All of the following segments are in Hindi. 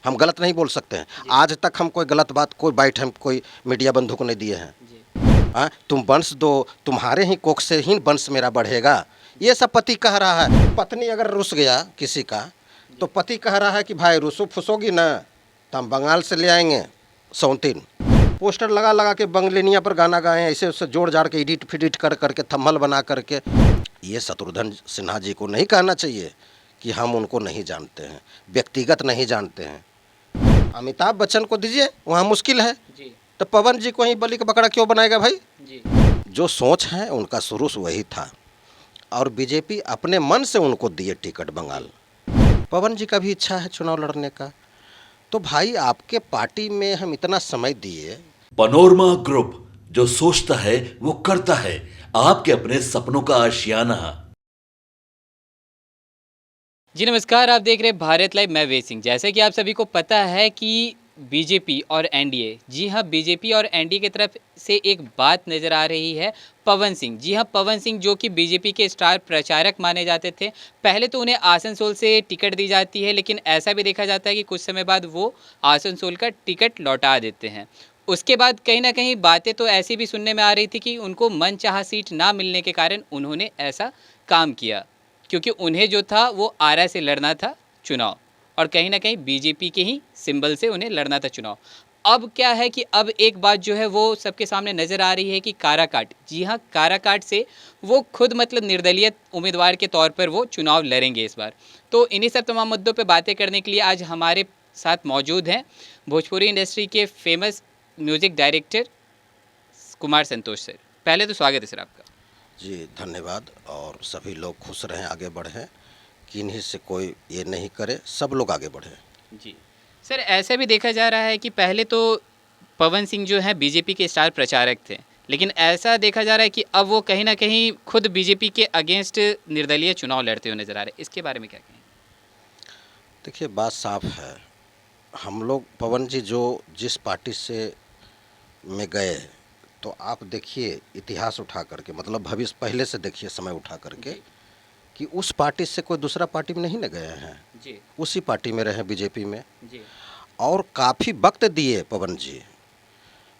हम गलत नहीं बोल सकते हैं। आज तक हम कोई गलत बात कोई बाइट हम कोई मीडिया बंधु को नहीं दिए हैं। हाँ, तुम वंश दो, तुम्हारे ही कोख से ही वंश मेरा बढ़ेगा, ये सब पति कह रहा है। पत्नी अगर रुस गया किसी का तो पति कह रहा है कि भाई रुसो फुसोगी ना तो हम बंगाल से ले आएंगे सौतीन। पोस्टर लगा लगा के बंगलेनिया पर गाना गाएं, ऐसे उससे जोड़ जाड़ के एडिट फिडिट कर करके थंबनेल बना करके। ये शत्रुघ्न सिन्हा जी को नहीं कहना चाहिए कि हम उनको नहीं जानते हैं, व्यक्तिगत नहीं जानते हैं। अमिताभ बच्चन को दीजिए, वहाँ मुश्किल है जी। तो पवन जी को ही बलि का बकरा क्यों बनाएगा भाई जी। जो सोच है उनका शुरू से वही था, और बीजेपी अपने मन से उनको दिए टिकट बंगाल। पवन जी का भी इच्छा है चुनाव लड़ने का, तो भाई आपके पार्टी में हम इतना समय दिए। पनोरमा ग्रुप, जो सोचता है वो करता है, आपके अपने सपनों का आशियाना। जी नमस्कार, आप देख रहे हैं भारत लाइव। मैं वे सिंह। जैसे कि आप सभी को पता है कि बीजेपी और एनडीए, जी हाँ, बीजेपी और एनडीए की तरफ से एक बात नज़र आ रही है। पवन सिंह, जी हाँ, पवन सिंह जो कि बीजेपी के स्टार प्रचारक माने जाते थे। पहले तो उन्हें आसनसोल से टिकट दी जाती है, लेकिन ऐसा भी देखा जाता है कि कुछ समय बाद वो आसनसोल का टिकट लौटा देते हैं। उसके बाद कहीं ना कहीं बातें तो ऐसी भी सुनने में आ रही थी कि उनको मनचाहा सीट ना मिलने के कारण उन्होंने ऐसा काम किया, क्योंकि उन्हें जो था वो आरा से लड़ना था चुनाव, और कहीं ना कहीं बीजेपी के ही सिंबल से उन्हें लड़ना था चुनाव। अब क्या है कि अब एक बात जो है वो सबके सामने नज़र आ रही है कि काराकाट, जी हाँ, काराकाट से वो खुद मतलब निर्दलीय उम्मीदवार के तौर पर वो चुनाव लड़ेंगे इस बार। तो इन्हीं सब तमाम मुद्दों पे बातें करने के लिए आज हमारे साथ मौजूद हैं भोजपुरी इंडस्ट्री के famous music director Kumar Santosh sir. पहले तो स्वागत है सर आपका। जी धन्यवाद, और सभी लोग खुश रहें, आगे बढ़ें, किन्हीं से कोई ये नहीं करे, सब लोग आगे बढ़ें। जी सर, ऐसा भी देखा जा रहा है कि पहले तो पवन सिंह जो है बीजेपी के स्टार प्रचारक थे, लेकिन ऐसा देखा जा रहा है कि अब वो कहीं ना कहीं खुद बीजेपी के अगेंस्ट निर्दलीय चुनाव लड़ते हुए नजर आ रहे हैं। इसके बारे में क्या कहें? देखिए बात साफ है, हम लोग पवन जी जो जिस पार्टी से में गए, तो आप देखिए इतिहास उठा करके, मतलब भविष्य पहले से देखिए समय उठा करके कि उस पार्टी से कोई दूसरा पार्टी में नहीं न गए हैं जी। उसी पार्टी में रहे बीजेपी में जी। और काफ़ी वक्त दिए पवन जी।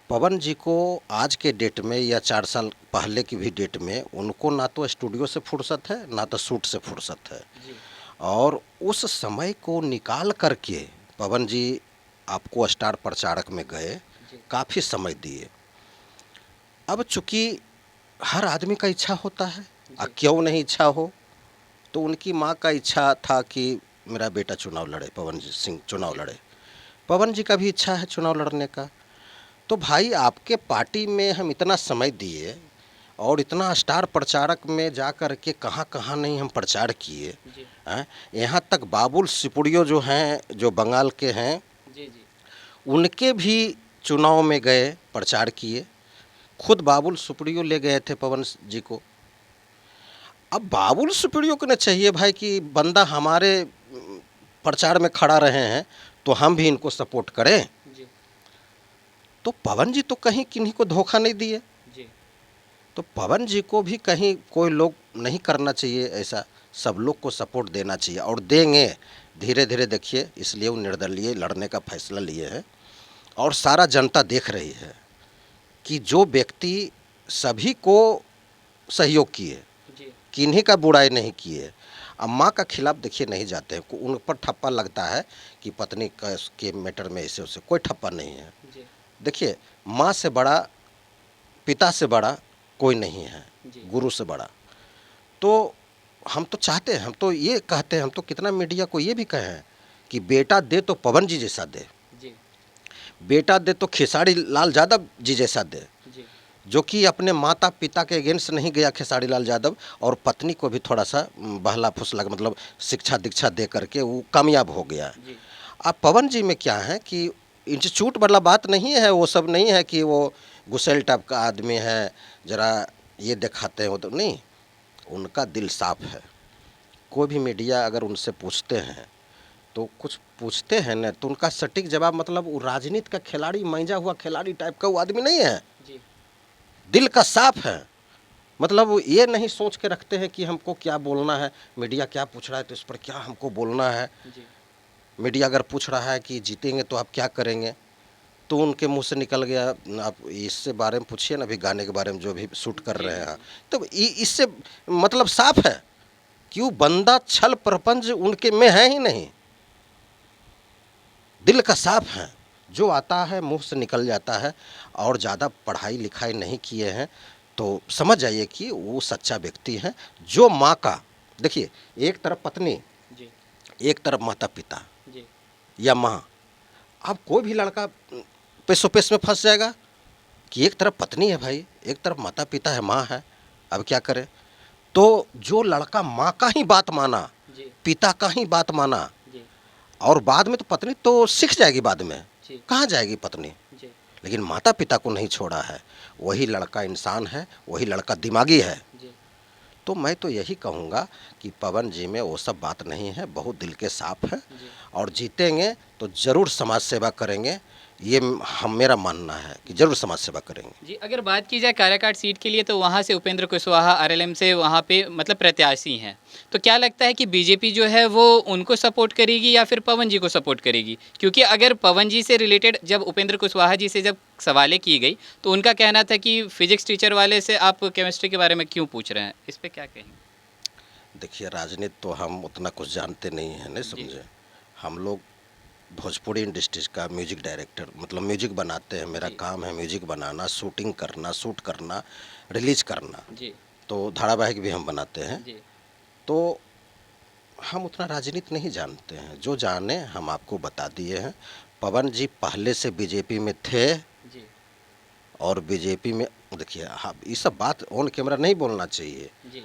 पवन जी को आज के डेट में या 4 साल पहले की भी डेट में उनको ना तो स्टूडियो से फुर्सत है ना तो शूट से फुर्सत है जी। और उस समय को निकाल करके पवन जी आपको स्टार प्रचारक में गए, काफ़ी समय दिए। अब चूँकि हर आदमी का इच्छा होता है, क्यों नहीं इच्छा हो, तो उनकी माँ का इच्छा था कि मेरा बेटा चुनाव लड़े, पवन जी सिंह चुनाव लड़े। पवन जी का भी इच्छा है चुनाव लड़ने का। तो भाई आपके पार्टी में हम इतना समय दिए और इतना स्टार प्रचारक में जा कर के कहाँ कहाँ नहीं हम प्रचार किए हैं। यहाँ तक बाबुल सुप्रियो जो हैं, जो बंगाल के हैं जी, उनके भी चुनाव में गए, प्रचार किए। खुद बाबुल सुप्रियो ले गए थे पवन जी को। अब बाबुल सुप्रियो को न चाहिए भाई कि बंदा हमारे प्रचार में खड़ा रहे हैं तो हम भी इनको सपोर्ट करें जी। तो पवन जी तो कहीं किन्हीं को धोखा नहीं दिए जी। तो पवन जी को भी कहीं कोई लोग नहीं करना चाहिए ऐसा, सब लोग को सपोर्ट देना चाहिए और देंगे धीरे धीरे। देखिए इसलिए वो निर्दलीय लड़ने का फैसला लिए हैं और सारा जनता देख रही है कि जो व्यक्ति सभी को सहयोग किए, किन्हीं का बुराई नहीं किए। अब माँ का खिलाफ देखिए नहीं जाते हैं, उन पर ठप्पा लगता है कि पत्नी का के मैटर में ऐसे उससे कोई ठप्पा नहीं है। देखिए माँ से बड़ा, पिता से बड़ा कोई नहीं है, गुरु से बड़ा। तो हम तो चाहते हैं, हम तो ये कहते हैं, हम तो कितना मीडिया को ये भी कहें कि बेटा दे तो पवन जी जैसा दे, बेटा दे तो खेसारी लाल यादव जी जैसा दे, जो कि अपने माता पिता के अगेंस्ट नहीं गया खेसारी लाल यादव, और पत्नी को भी थोड़ा सा बहला फुसला मतलब शिक्षा दीक्षा दे करके वो कामयाब हो गया। अब पवन जी में क्या है कि इंस्टीट्यूट वाला बात नहीं है, वो सब नहीं है कि वो गुस्सेल टाइप का आदमी है, ज़रा ये दिखाते हैं, वो तो नहीं। उनका दिल साफ है। कोई भी मीडिया अगर उनसे पूछते हैं तो कुछ पूछते हैं ना, तो उनका सटीक जवाब, मतलब वो राजनीति का खिलाड़ी, मैंजा हुआ खिलाड़ी टाइप का वो आदमी नहीं है जी। दिल का साफ है, मतलब वो ये नहीं सोच के रखते हैं कि हमको क्या बोलना है, मीडिया क्या पूछ रहा है तो इस पर क्या हमको बोलना है जी। मीडिया अगर पूछ रहा है कि जीतेंगे तो आप क्या करेंगे, तो उनके मुंह से निकल गया, आप इससे बारे में पूछिए ना, अभी गाने के बारे में जो भी शूट कर रहे हैं, तो इससे मतलब साफ है कि वो बंदा छल प्रपंच उनके में है ही नहीं, दिल का साफ है, जो आता है मुंह से निकल जाता है, और ज़्यादा पढ़ाई लिखाई नहीं किए हैं तो समझ जाइए कि वो सच्चा व्यक्ति है। जो माँ का, देखिए, एक तरफ पत्नी, जी एक तरफ माता पिता जी या माँ, अब कोई भी लड़का पेशो पेश में फंस जाएगा कि एक तरफ पत्नी है भाई, एक तरफ माता पिता है, माँ है, अब क्या करे। तो जो लड़का माँ का ही बात माना, जी पिता का ही बात माना, जी और बाद में तो पत्नी तो सीख जाएगी, बाद में जी कहाँ जाएगी पत्नी, जी लेकिन माता पिता को नहीं छोड़ा है, वही लड़का इंसान है, वही लड़का दिमागी है। जी तो मैं तो यही कहूँगा कि पवन जी में वो सब बात नहीं है, बहुत दिल के साफ है, जी और जीतेंगे तो ज़रूर समाज सेवा करेंगे, ये हम मेरा मानना है कि ज़रूर समाज सेवा करेंगे। जी। अगर बात की जाए काराकाट सीट के लिए, तो वहाँ से उपेंद्र कुशवाहा आरएलएम से वहाँ पे मतलब प्रत्याशी हैं, तो क्या लगता है कि बीजेपी जो है वो उनको सपोर्ट करेगी या फिर पवन जी को सपोर्ट करेगी? क्योंकि अगर पवन जी से रिलेटेड जब उपेंद्र कुशवाहा जी से जब सवालें की गई, तो उनका कहना था कि फिजिक्स टीचर वाले से आप केमिस्ट्री के बारे में क्यों पूछ रहे हैं, इस पर क्या कहेंगे? देखिए, राजनीति तो हम उतना कुछ जानते नहीं हैं, नहीं समझे। हम लोग भोजपुरी इंडस्ट्रीज का म्यूजिक डायरेक्टर, मतलब म्यूजिक बनाते हैं, मेरा जी। काम है म्यूजिक बनाना, शूटिंग करना, शूट करना, रिलीज करना, जी तो धारावाहिक भी हम बनाते हैं। जी तो हम उतना राजनीति नहीं जानते हैं, जो जाने हम आपको बता दिए हैं। पवन जी पहले से बीजेपी में थे, जी और बीजेपी में, देखिए, हाँ, ये सब बात ऑन कैमरा नहीं बोलना चाहिए, जी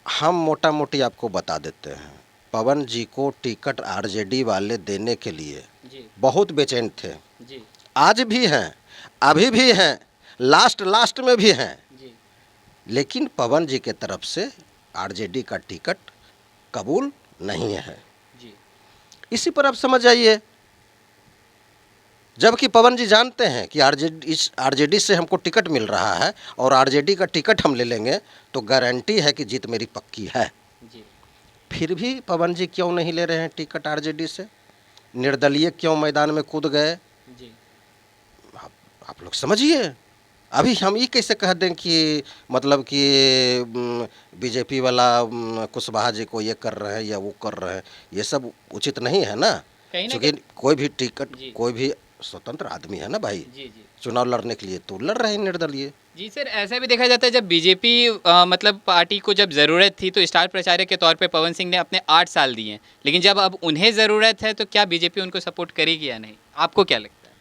हम मोटा मोटी आपको बता देते हैं। पवन जी को टिकट आरजेडी वाले देने के लिए जी बहुत बेचैन थे, जी आज भी हैं, अभी भी हैं, लास्ट लास्ट में भी हैं, जी लेकिन पवन जी के तरफ से आरजेडी का टिकट कबूल नहीं है। जी इसी पर आप समझ जाइए, जबकि पवन जी जानते हैं कि आरजेडी से हमको टिकट मिल रहा है, और आरजेडी का टिकट हम ले लेंगे तो गारंटी है कि जीत मेरी पक्की है। जी फिर भी पवन जी क्यों नहीं ले रहे हैं टिकट आरजेडी से, निर्दलीय क्यों मैदान में कूद गए, जी आप लोग समझिए। अभी हम ये कैसे कह दें कि मतलब कि बीजेपी वाला कुशवाहा जी को ये कर रहे हैं या वो कर रहे हैं, ये सब उचित नहीं है ना, कहीं ना क्योंकि कोई भी टिकट, जी। कोई भी स्वतंत्र आदमी है ना भाई, जी जी चुनाव लड़ने के लिए तो लड़ रहे हैं निर्दलीय। जी सर, ऐसा भी देखा जाता है जब बीजेपी मतलब पार्टी को जब ज़रूरत थी तो स्टार प्रचारक के तौर पे पवन सिंह ने अपने 8 साल दिए, लेकिन जब अब उन्हें ज़रूरत है तो क्या बीजेपी उनको सपोर्ट करेगी या नहीं, आपको क्या लगता है?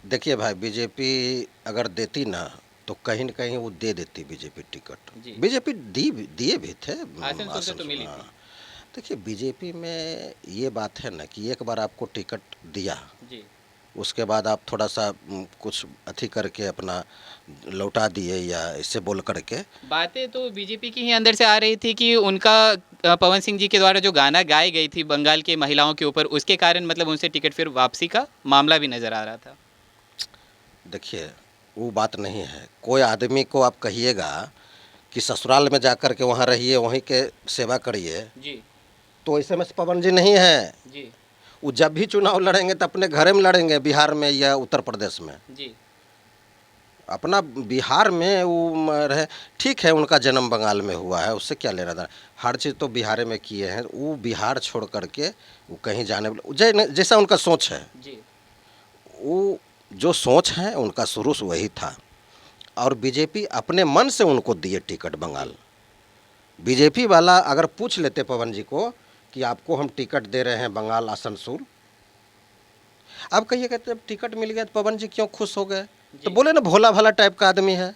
देखिए भाई, बीजेपी अगर देती ना तो कहीं न कहीं वो दे देती बीजेपी टिकट, जी। बीजेपी दिए भी थे आसनसोल से तो मिली हाँ। थी। देखिए, बीजेपी में ये बात है ना कि एक बार आपको टिकट दिया, जी उसके बाद आप थोड़ा सा कुछ अथी करके अपना लौटा दिए, या इससे बोल करके। बातें तो बीजेपी की ही अंदर से आ रही थी कि उनका पवन सिंह जी के द्वारा जो गाना गाई गई थी बंगाल के महिलाओं के ऊपर, उसके कारण मतलब उनसे टिकट फिर वापसी का मामला भी नज़र आ रहा था। देखिए, वो बात नहीं है। कोई आदमी को आप कहिएगा कि ससुराल में जाकर के वहाँ रहिए, वहीं के सेवा करिए, जी तो ऐसे में से पवन जी नहीं है। जी वो जब भी चुनाव लड़ेंगे तो अपने घरे में लड़ेंगे, बिहार में या उत्तर प्रदेश में। जी अपना बिहार में वो रहे, ठीक है, उनका जन्म बंगाल में हुआ है, उससे क्या लेना था, हर चीज़ तो बिहार में किए हैं। वो बिहार छोड़ करके वो कहीं जाने, जैसा उनका सोच है, जी वो जो सोच है उनका शुरू से वही था, और बीजेपी अपने मन से उनको दिए टिकट बंगाल। बीजेपी वाला अगर पूछ लेते पवन जी को कि आपको हम टिकट दे रहे हैं बंगाल आसनसोल, आप कहिए कहते जब टिकट मिल गया तो पवन जी क्यों खुश हो गए, तो बोले ना भोला भाला टाइप का आदमी है,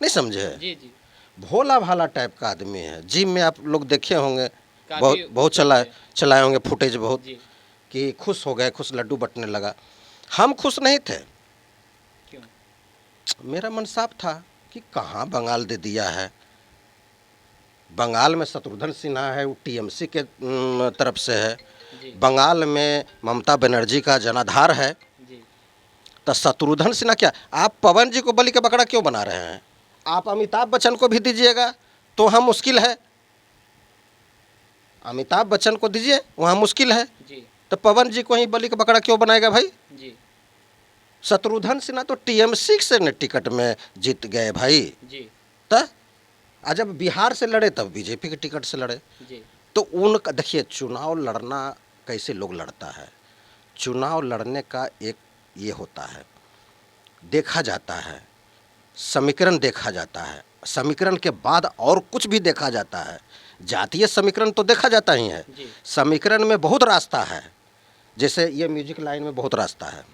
नहीं समझे, जी जी भोला भाला टाइप का आदमी है। जिम में आप लोग देखे होंगे, काफी बहुत चलाए होंगे फुटेज, बहुत जी कि खुश हो गए, खुश लड्डू बटने लगा। हम खुश नहीं थे, क्यों? मेरा मन साफ था कि कहाँ बंगाल दे दिया है। बंगाल में शत्रुघ्न सिन्हा है, वो टीएमसी के तरफ से है, जी बंगाल में ममता बनर्जी का जनाधार है, जी तो शत्रुघ्न सिन्हा क्या, आप पवन जी को बलि का बकरा क्यों बना रहे हैं? आप अमिताभ बच्चन को भी दीजिएगा तो वहाँ मुश्किल है, अमिताभ बच्चन को दीजिए, वहाँ मुश्किल है। जी तो पवन जी को ही बलि का बकरा क्यों बनाएगा भाई? जी शत्रुघ्न सिन्हा तो टीएमसी से न टिकट में जीत गए भाई। जी तो जब बिहार से लड़े तब बीजेपी के टिकट से लड़े। जी तो उनका देखिए, चुनाव लड़ना कैसे लोग लड़ता है, चुनाव लड़ने का एक ये होता है, देखा जाता है, समीकरण देखा जाता है, समीकरण के बाद और कुछ भी देखा जाता है। जातीय समीकरण तो देखा जाता ही है, जी समीकरण में बहुत रास्ता है। जैसे ये म्यूजिक लाइन में बहुत रास्ता है,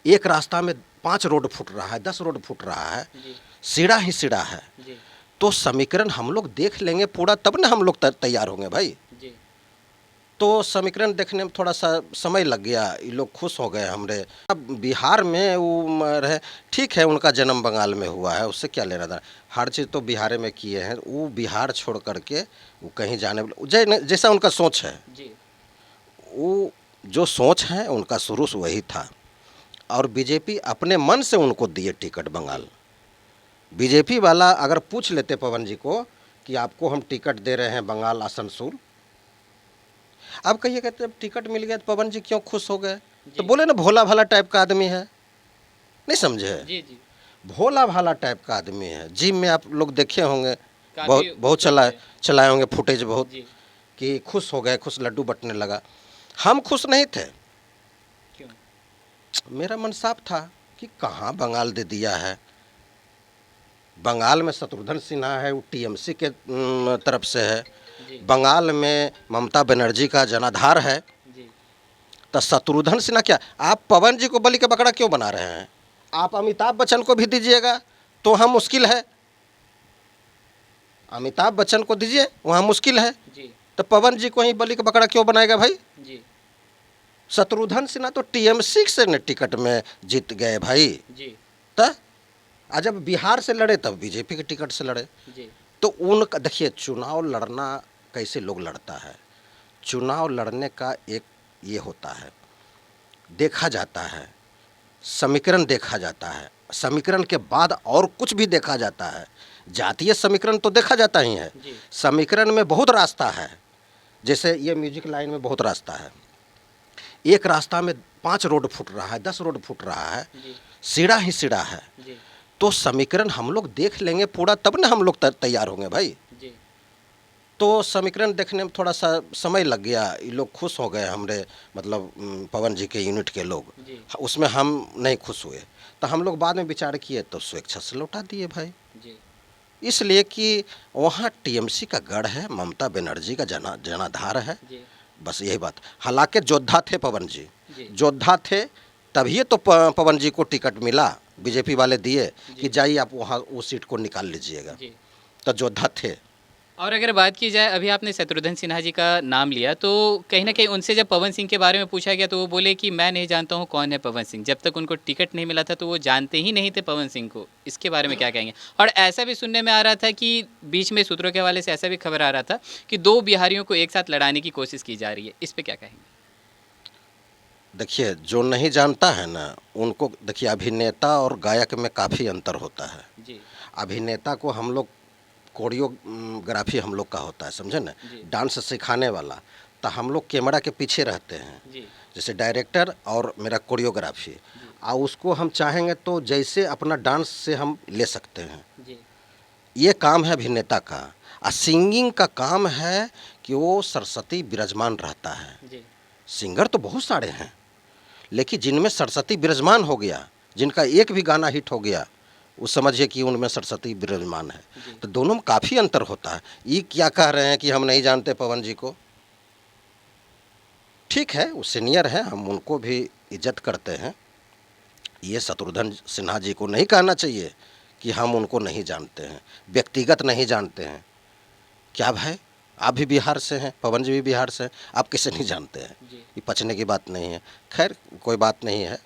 एक रास्ता में 5 रोड फूट रहा है, 10 रोड फूट रहा है, जी सीढ़ा ही सीढ़ा है। जी तो समीकरण हम लोग देख लेंगे पूरा, तब ना हम लोग तैयार होंगे भाई। जी तो समीकरण देखने में थोड़ा सा समय लग गया, ये लोग खुश हो गए हमरे। अब बिहार में वो रहे, ठीक है, उनका जन्म बंगाल में हुआ है, उससे क्या लेना था, हर चीज़ तो बिहार में किए हैं। वो बिहार छोड़ करके वो कहीं जाने, जैसा उनका सोच है, जी वो जो सोच है उनका शुरू से वही था। और बीजेपी अपने मन से उनको दिए टिकट बंगाल। बीजेपी वाला अगर पूछ लेते पवन जी को कि आपको हम टिकट दे रहे हैं बंगाल आसनसोल, अब कहिए कहते जब टिकट मिल गया तो पवन जी क्यों खुश हो गए? तो बोले ना भोला भाला टाइप का आदमी है, नहीं समझे? जी जी भोला भाला टाइप का आदमी है। जिम में आप लोग देखे होंगे, काफी बहुत चलाए होंगे फुटेज बहुत, जी कि खुश हो गए, खुश लड्डू बटने लगा। हम खुश नहीं थे, क्यों? मेरा मन साफ था कि कहाँ बंगाल दे दिया है। बंगाल में शत्रुघ्न सिन्हा है, वो टीएमसी के तरफ से है। जी बंगाल में ममता बनर्जी का जनाधार है। जी तो शत्रुघ्न सिन्हा क्या, आप पवन जी को बलि का बकरा क्यों बना रहे हैं? आप अमिताभ बच्चन को भी दीजिएगा तो वहाँ मुश्किल है, अमिताभ बच्चन को दीजिए वहाँ मुश्किल है। जी तो पवन जी को ही बलि का बकरा क्यों बनाएगा भाई? जी शत्रुघ्न सिन्हा तो टीएमसी से न टिकट में जीत गए भाई। जी तो जब बिहार से लड़े तब बीजेपी के टिकट से लड़े। जी तो उनका देखिए, चुनाव लड़ना कैसे लोग लड़ता है, चुनाव लड़ने का एक ये होता है, देखा जाता है, समीकरण देखा जाता है, समीकरण के बाद और कुछ भी देखा जाता है। जातीय समीकरण तो देखा जाता ही है, जी समीकरण में बहुत रास्ता है। जैसे ये म्यूजिक लाइन में बहुत रास्ता है, एक रास्ता में 5 रोड फूट रहा है, 10 रोड फूट रहा है, जी सीढ़ा ही सीढ़ा है। जी तो समीकरण हम लोग देख लेंगे पूरा, तब ना हम लोग तैयार होंगे भाई। जी तो समीकरण देखने में थोड़ा सा समय लग गया, ये लोग खुश हो गए हमरे, मतलब पवन जी के यूनिट के लोग, जी उसमें हम नहीं खुश हुए। तो हम लोग बाद में विचार किए तो स्वेच्छा से लौटा दिए भाई। जी इसलिए कि वहाँ टीएमसी का गढ़ है, ममता बनर्जी का जनाधार है, जी बस यही बात। हालांकि योद्धा थे पवन जी, जी योद्धा थे, तभी तो पवन जी को टिकट मिला, बीजेपी वाले दिए कि जाइए आप वहाँ वो सीट को निकाल लीजिएगा। जी तो योद्धा थे। और अगर बात की जाए, अभी आपने शत्रुघ्न सिन्हा जी का नाम लिया, तो कहीं ना कहीं उनसे जब पवन सिंह के बारे में पूछा गया तो वो बोले कि मैं नहीं जानता हूँ कौन है पवन सिंह। जब तक उनको टिकट नहीं मिला था तो वो जानते ही नहीं थे पवन सिंह को। इसके बारे में क्या कहेंगे? और ऐसा भी सुनने में आ रहा था कि बीच में सूत्रों के हवाले से ऐसा भी खबर आ रहा था कि 2 बिहारियों को एक साथ लड़ाने की कोशिश की जा रही है। इस पर क्या कहेंगे? देखिए, जो नहीं जानता है ना उनको, देखिए अभिनेता और गायक में काफ़ी अंतर होता है। जी अभिनेता को हम लोग कोरियोग्राफी हम लोग का होता है, समझे ना, जी डांस सिखाने वाला। तो हम लोग कैमरा के पीछे रहते हैं, जी जैसे डायरेक्टर और मेरा कोरियोग्राफी। और उसको हम चाहेंगे तो जैसे अपना डांस से हम ले सकते हैं। जी ये काम है अभिनेता का। और सिंगिंग का काम है कि वो सरस्वती विराजमान रहता है। जी सिंगर तो बहुत सारे हैं, लेकिन जिनमें सरस्वती विराजमान हो गया, जिनका एक भी गाना हिट हो गया, वो समझिए कि उनमें सरस्वती विराजमान है। तो दोनों में काफ़ी अंतर होता है। ये क्या कह रहे हैं कि हम नहीं जानते पवन जी को? ठीक है, वो सीनियर है, हम उनको भी इज्जत करते हैं। ये शत्रुघ्न सिन्हा जी को नहीं कहना चाहिए कि हम उनको नहीं जानते हैं, व्यक्तिगत नहीं जानते हैं। क्या भाई, आप भी बिहार से हैं, पवन जी भी बिहार से हैं, आप किसे नहीं जानते हैं? जी ये पचने की बात नहीं है। खैर, कोई बात नहीं है।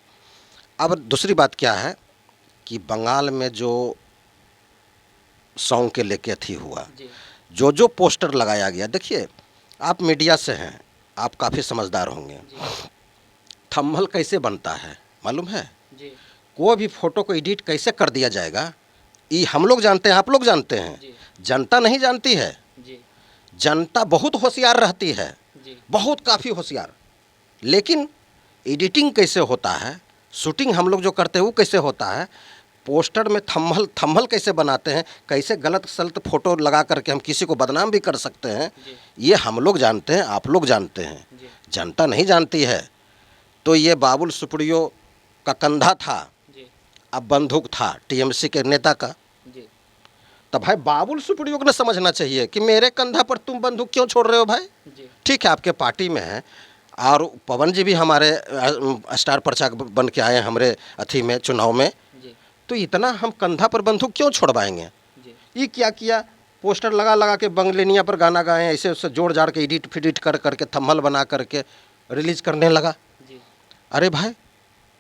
अब दूसरी बात क्या है कि बंगाल में जो सॉन्ग के लेके थी हुआ, जी जो पोस्टर लगाया गया, देखिए आप मीडिया से हैं, आप काफ़ी समझदार होंगे। थंबनेल कैसे बनता है मालूम है? जी कोई भी फोटो को एडिट कैसे कर दिया जाएगा, ये हम लोग जानते हैं, आप लोग जानते हैं, जी जनता नहीं जानती है। जी जनता बहुत होशियार रहती है, जी बहुत काफ़ी होशियार। लेकिन एडिटिंग कैसे होता है, शूटिंग हम लोग जो करते हैं वो कैसे होता है, पोस्टर में थंबनेल कैसे बनाते हैं, कैसे गलत सलत फोटो लगा करके हम किसी को बदनाम भी कर सकते हैं, ये हम लोग जानते हैं, आप लोग जानते हैं, जनता नहीं जानती है। तो ये बाबुल सुप्रियो का कंधा था, अब बंदूक था टीएमसी के नेता का। तब भाई बाबुल सुप्रियो को ना समझना चाहिए कि मेरे कंधा पर तुम बंदूक क्यों छोड़ रहे हो भाई। ठीक है, आपके पार्टी में है, और पवन जी भी हमारे स्टार प्रचारक बन के आए हमारे अथी में चुनाव में, तो इतना हम कंधा पर बंदूक क्यों छोड़वाएंगे। ये क्या किया, पोस्टर लगा लगा के बंगलेनिया पर गाना गाए, ऐसे उससे जोड़ जाड़ के एडिट फिडिट कर करके थंबनेल बना करके रिलीज करने लगा। अरे भाई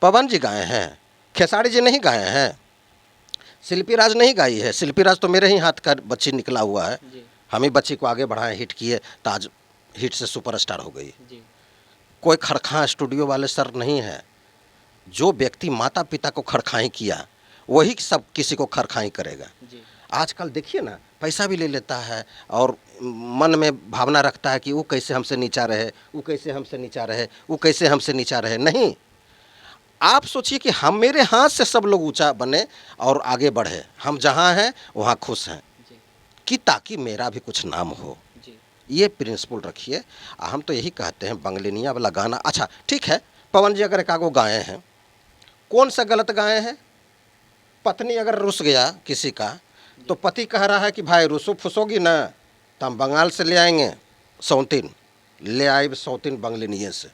पवन जी गाए हैं, खेसारी जी नहीं गाए हैं, शिल्पी राज नहीं गाई है। शिल्पी राज तो मेरे ही हाथ का बच्ची निकला हुआ है, हम ही बच्ची को आगे बढ़ाए, हिट किए, तो आज हिट से सुपरस्टार हो गई। कोई खड़खा स्टूडियो वाले सर नहीं है। जो व्यक्ति माता पिता को खड़खाई किया वही सब किसी को खड़खाई करेगा। आजकल देखिए ना, पैसा भी ले लेता है और मन में भावना रखता है कि वो कैसे हमसे नीचा रहे, वो कैसे हमसे नीचा रहे, वो कैसे हमसे नीचा रहे। नहीं, आप सोचिए कि हम मेरे हाथ से सब लोग ऊंचा बने और आगे बढ़े, हम जहाँ हैं वहाँ खुश हैं, कि ताकि मेरा भी कुछ नाम हो। ये प्रिंसिपल रखिए। हम तो यही कहते हैं, बंगलेनिया वाला गाना, अच्छा ठीक है, पवन जी अगर एकागो गाए हैं, कौन सा गलत गाए हैं। पत्नी अगर रुस गया किसी का, तो पति कह रहा है कि भाई रुसो फुसोगी ना तो हम बंगाल से ले आएंगे सौतीन, ले आए सौतीन बंगलेनिया से।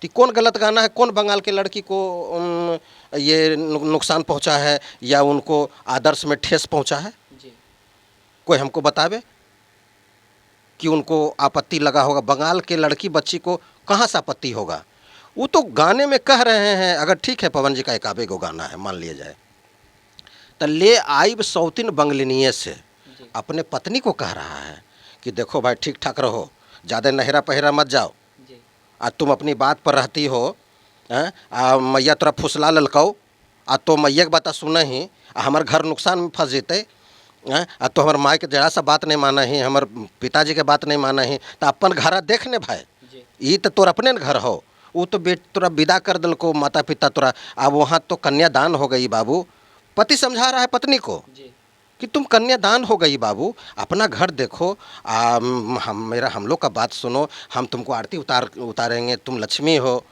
तो कौन गलत गाना है, कौन बंगाल के लड़की को ये नुकसान पहुंचा है या उनको आदर्श में ठेस पहुंचा है। कोई हमको बतावे कि उनको आपत्ति लगा होगा। बंगाल के लड़की बच्ची को कहाँ से आपत्ति होगा। वो तो गाने में कह रहे हैं, अगर ठीक है पवन जी का एक आबे को गाना है मान लिया जाए, तो ले आइब सौतीन बंगलेनिया से अपने पत्नी को कह रहा है कि देखो भाई ठीक ठाक रहो, ज़्यादा नहरा पहरा मत जाओ, आ तुम अपनी बात पर रहती हो, मैया तोरा फुसला ललकाओ, आ तो मैया के बात सुन ही हमार घर नुकसान में फंस जेते, आ तो हमार माँ के जरा सा बात नहीं माना ही, हमार पिताजी के बात नहीं माना ही, तो अपन घर देख ने भाई, ये तो तोर अपने घर हो। वो तो तोरा विदा कर दल को माता पिता तोरा, अब वहाँ तो कन्यादान हो गई बाबू। पति समझा रहा है पत्नी को कि तुम कन्यादान हो गई बाबू, अपना घर देखो, हम लोग का बात सुनो, हम तुमको आरती उतारेंगे, तुम लक्ष्मी हो,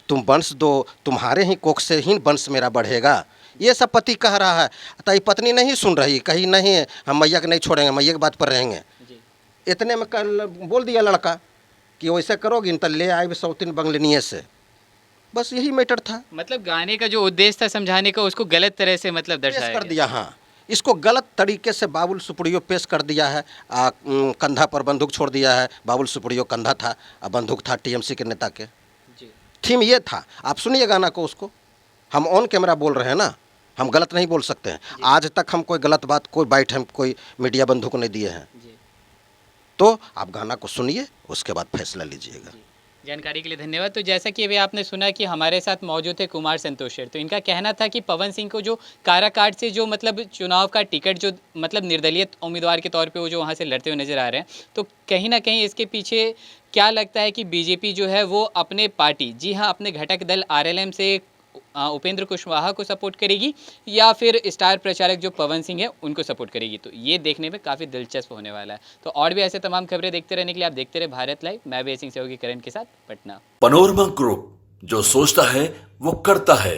तुम वंश दो, तुम्हारे ही कोख से ही वंश मेरा बढ़ेगा। ये सब पति कह रहा है, तो ये पत्नी नहीं सुन रही, कहीं नहीं हम मैया के नहीं छोड़ेंगे, मैया की बात पर रहेंगे। इतने में कल बोल दिया लड़का कि वैसे करोगी तो ले आए सौतीन बंगलेनिया से। बस यही मैटर था। मतलब गाने का जो उद्देश्य था समझाने का, उसको गलत तरह से मतलब दर्शाया कर दिया। हाँ, इसको गलत तरीके से बाबुल सुप्रियो पेश कर दिया है। कंधा पर बंदूक छोड़ दिया है। बाबुल सुप्रियो कंधा था, बंदूक था टीएमसी के नेता के। थीम ये था। आप सुनिए गाना को, उसको हम ऑन कैमरा बोल रहे हैं ना, हम गलत नहीं बोल सकते हैं। आज तक हम कोई गलत बात, कोई बाइट हम कोई मीडिया बंधु को नहीं दिए हैं। तो आप गाना को सुनिए, उसके बाद फैसला लीजिएगा। जानकारी के लिए धन्यवाद। तो जैसा कि अभी आपने सुना कि हमारे साथ मौजूद थे कुमार संतोषेर, तो इनका कहना था कि पवन सिंह को जो काराकाट से जो मतलब चुनाव का टिकट जो मतलब निर्दलीय उम्मीदवार के तौर पे वो जो वहाँ से लड़ते हुए नजर आ रहे हैं, तो कहीं ना कहीं इसके पीछे क्या लगता है कि बीजेपी जो है वो अपने पार्टी, जी हाँ, अपने घटक दल आरएलएम से उपेंद्र कुशवाहा को सपोर्ट करेगी या फिर स्टार प्रचारक जो पवन सिंह है उनको सपोर्ट करेगी। तो ये देखने में काफ़ी दिलचस्प होने वाला है। तो और भी ऐसे तमाम खबरें देखते रहने के लिए आप देखते रहे भारत लाइव। मैं वे सिंह सहयोगी करण के साथ पटना। पनोरमा ग्रुप, जो सोचता है वो करता है।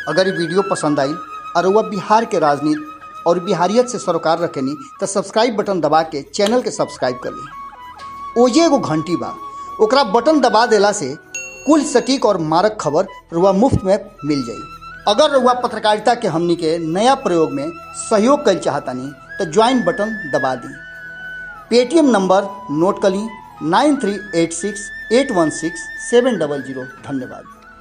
अगर ये वीडियो पसंद आई और वह बिहार के राजनीति और बिहारियत से सरोकार रखेनी तो सब्सक्राइब बटन दबा के चैनल के सब्सक्राइब कर ली। ओजे एगो घंटी बा, ओकरा बटन दबा देला से कुल सटीक और मारक खबर रुआ मुफ्त में मिल जाई। अगर रुआ पत्रकारिता के हमनी के नया प्रयोग में सहयोग कर चाहतानी तो ज्वाइन बटन दबा दी। पेटीएम नंबर नोट कर ली 9386816700। धन्यवाद।